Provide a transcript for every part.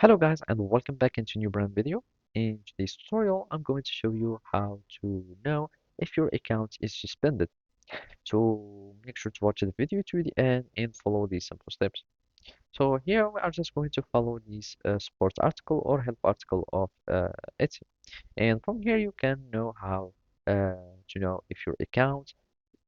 Hello guys and welcome back into a new brand video. In today's tutorial, I'm going to show you how to know if your account is suspended. So make sure to watch the video to the end and follow these simple steps. So here we are just going to follow this support article or help article of Etsy. And from here you can know how to know if your account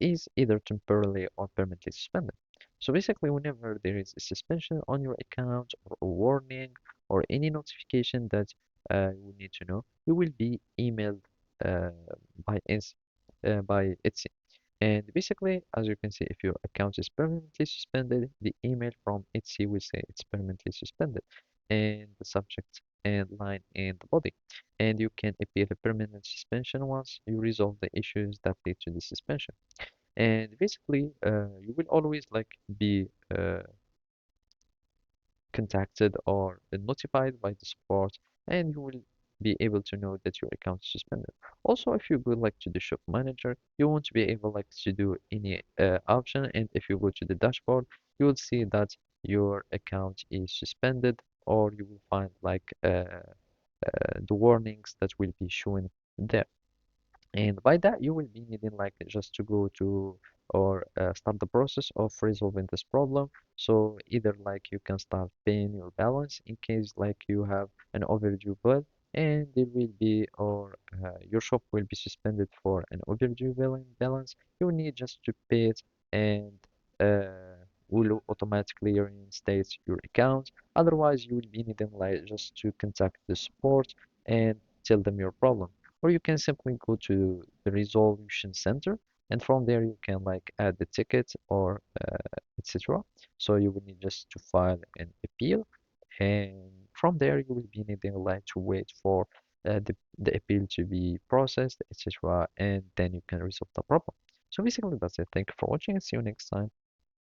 is either temporarily or permanently suspended. So basically, whenever there is a suspension on your account or a warning or any notification that you need to know, you will be emailed uh, by Etsy. And basically, as you can see, if your account is permanently suspended, the email from Etsy will say it's permanently suspended, and the subject and line and the body. And you can appeal the permanent suspension once you resolve the issues that lead to the suspension. And basically, you will always like be contacted or notified by the support, and you will be able to know that your account is suspended. Also, if you go like to the shop manager, you won't be able like to do any option, and if you go to the dashboard, you will see that your account is suspended, or you will find like the warnings that will be shown there. And by that, you will be needing like just to go to or start the process of resolving this problem. So either like you can start paying your balance in case like you have an overdue bill, and there will be or your shop will be suspended for an overdue billing balance. You need just to pay it, and will automatically reinstate your account. Otherwise, you will be needing like just to contact the support and tell them your problem, or you can simply go to the resolution center, and from there you can like add the ticket or etc. So you will need just to file an appeal, and from there you will be needing like to wait for the appeal to be processed, etc., and then you can resolve the problem. So basically that's it. Thank you for watching and see you next time.